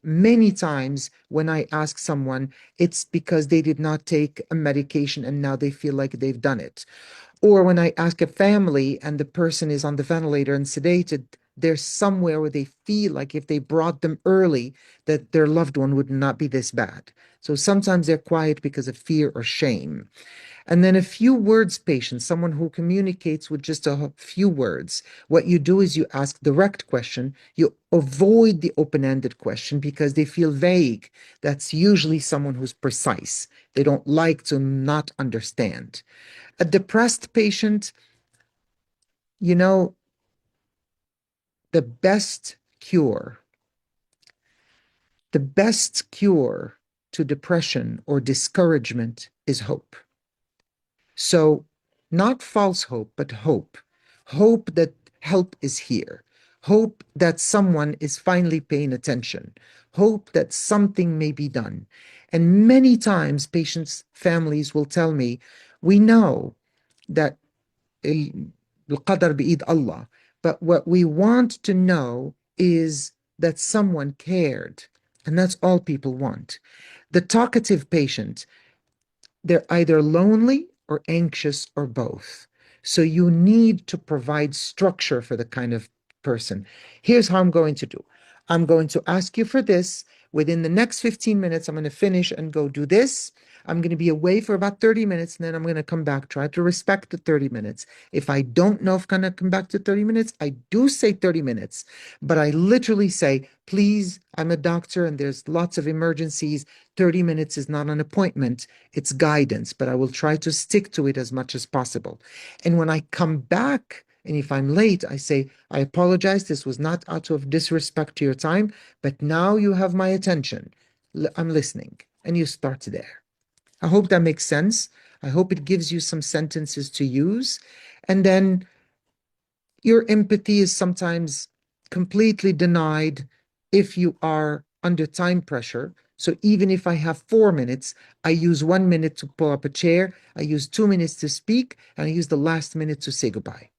Many times when I ask someone, it's because they did not take a medication and now they feel like they've done it. Or when I ask a family and the person is on the ventilator and sedated, there's somewhere where they feel like if they brought them early, that their loved one would not be this bad. So sometimes they're quiet because of fear or shame. And then a few words patient, someone who communicates with just a few words. What you do is you ask direct question. You avoid the open-ended question because they feel vague. That's usually someone who's precise. They don't like to not understand. A depressed patient, you know, the best cure, the best cure to depression or discouragement is hope. So, not false hope, but hope. Hope that help is here. Hope that someone is finally paying attention. Hope that something may be done. And many times, patients' families will tell me, "We know that القدر بإيد Allah. But what we want to know is that someone cared." And that's all people want. The talkative patient, they're either lonely or anxious or both. So you need to provide structure for the kind of person. Here's how I'm going to do. I'm going to ask you for this. Within the next 15 minutes, I'm going to finish and go do this. I'm going to be away for about 30 minutes and then I'm going to come back. Try to respect the 30 minutes. If I don't know if I'm going to come back to 30 minutes, I do say 30 minutes, but I literally say, "Please, I'm a doctor and there's lots of emergencies. 30 minutes is not an appointment. It's guidance, but I will try to stick to it as much as possible." And when I come back, and if I'm late, I say, "I apologize. This was not out of disrespect to your time, but now you have my attention. I'm listening." And you start there. I hope that makes sense. I hope it gives you some sentences to use. And then your empathy is sometimes completely denied if you are under time pressure. So even if I have 4 minutes, I use 1 minute to pull up a chair, I use 2 minutes to speak, and I use the last minute to say goodbye.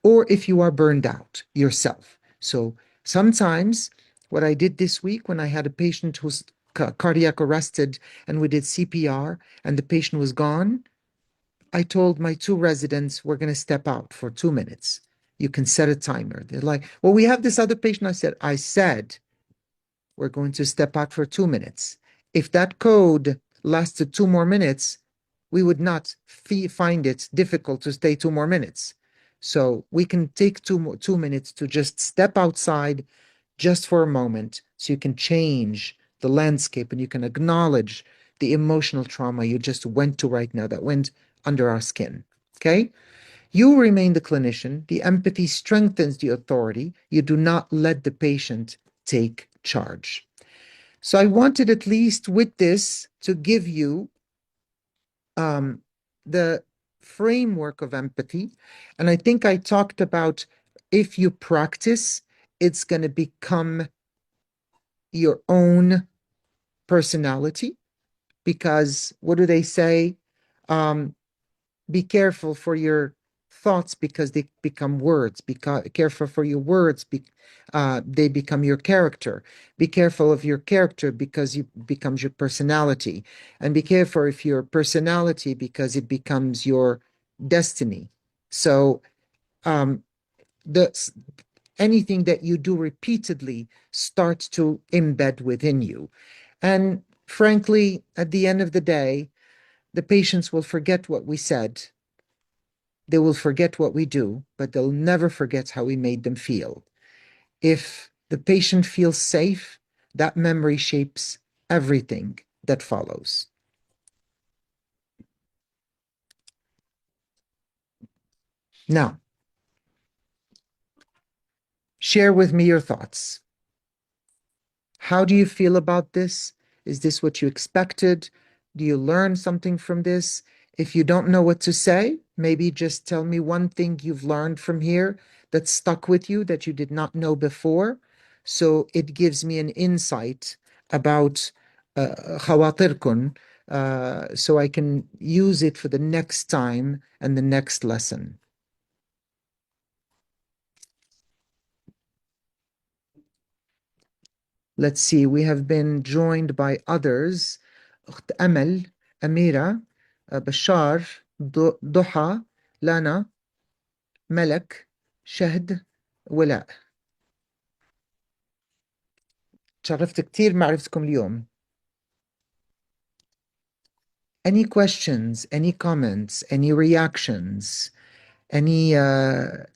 Or if you are burned out yourself. So sometimes what I did this week when I had a patient who's cardiac arrested and we did CPR and the patient was gone, I told my two residents, "We're going to step out for 2 minutes. You can set a timer." They're like, "Well, we have this other patient." I said, "We're going to step out for 2 minutes. If that code lasted 2 more minutes, we would not find it difficult to stay 2 more minutes. So we can take 2 minutes to just step outside just for a moment so you can change the landscape and you can acknowledge the emotional trauma you just went to right now that went under our skin. Okay? You remain the clinician. The empathy strengthens the authority. You do not let the patient take charge. So I wanted, at least with this, to give you the framework of empathy. And I think I talked about, if you practice, it's going to become your own personality. Because what do they say? Um, be careful for your thoughts because they become words. Be careful for your words. They become your character. Be careful of your character because it becomes your personality. And be careful of your personality because it becomes your destiny. So um, the anything that you do repeatedly starts to embed within you. And frankly, at the end of the day, the patients will forget what we said. They will forget what we do, but they'll never forget how we made them feel. If the patient feels safe, that memory shapes everything that follows. Now, share with me your thoughts. How do you feel about this? Is this what you expected? Do you learn something from this? If you don't know what to say, maybe just tell me one thing you've learned from here that stuck with you that you did not know before. So it gives me an insight about خواطركم, so I can use it for the next time and the next lesson. Let's see, we have been joined by others. أخت أمل, أميرة, بشار, ضحى, لانا, ملك, شهد, ولاء. تشرفت كتير معرفتكم اليوم. Any questions, any comments, any reactions, any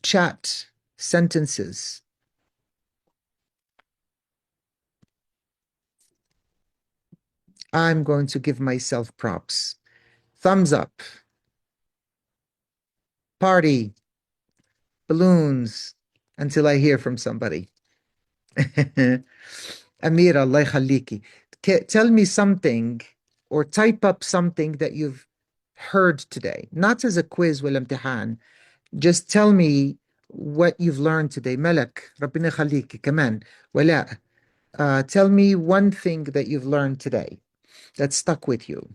chat, sentences? I'm going to give myself props. Thumbs up. Party. Balloons. Until I hear from somebody. Amira, Allah يخليكي. Tell me something or type up something that you've heard today. Not as a quiz ولا امتحان. Just tell me what you've learned today. ملك, ربنا يخليكي كمان. ولاء, tell me one thing that you've learned today that stuck with you,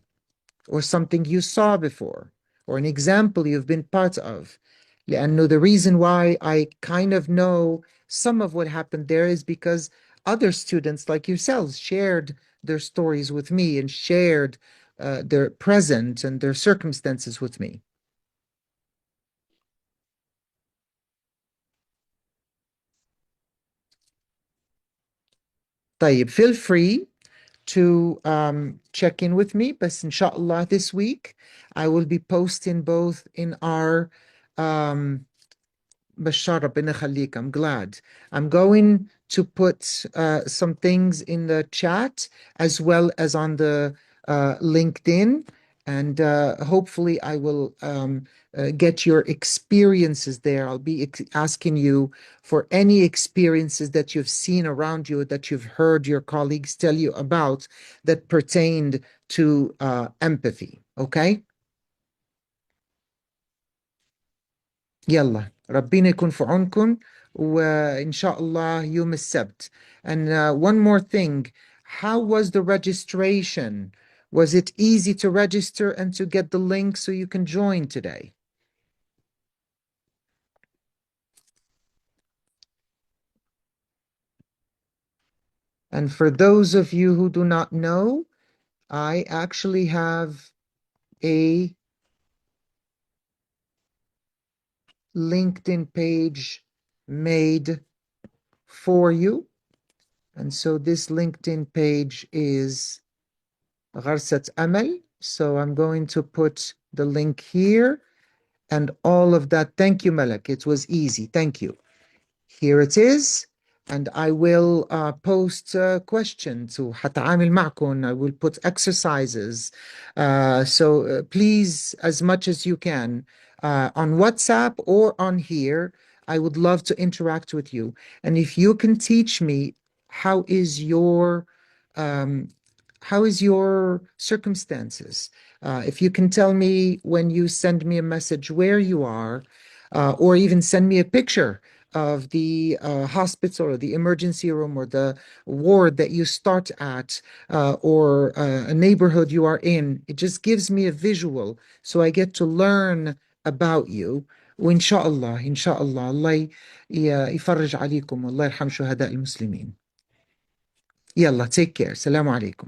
or something you saw before, or an example you've been part of. لأنه the reason why I kind of know some of what happened there is because other students like yourselves shared their stories with me and shared their present and their circumstances with me. طيب, feel free to check in with me. But inshallah, this week I will be posting both in our Bashar Rabbina Khalik, I'm glad. I'm going to put some things in the chat as well as on the LinkedIn, and hopefully I will get your experiences there. I'll be asking you for any experiences that you've seen around you, that you've heard your colleagues tell you about that pertained to empathy. Okay? يلا ربنا يكون في عونكم وإن شاء الله يوم السبت. And one more thing, how was the registration? Was it easy to register and to get the link so you can join today? And for those of you who do not know, I actually have a LinkedIn page made for you. And so this LinkedIn page is غرسة أمل. So I'm going to put the link here and all of that. Thank you, Malak. It was easy. Thank you. Here it is. And I will post questions. وحتعامل معكم. I will put exercises. So please, as much as you can, on WhatsApp or on here, I would love to interact with you. And if you can teach me how is your um, how is your circumstances? If you can tell me when you send me a message where you are, or even send me a picture of the hospital or the emergency room or the ward that you start at, or a neighborhood you are in. It just gives me a visual so I get to learn about you. وإن شاء الله إن شاء الله الله يفرج عليكم والله يرحم شهداء المسلمين. يلا take care. سلام عليكم.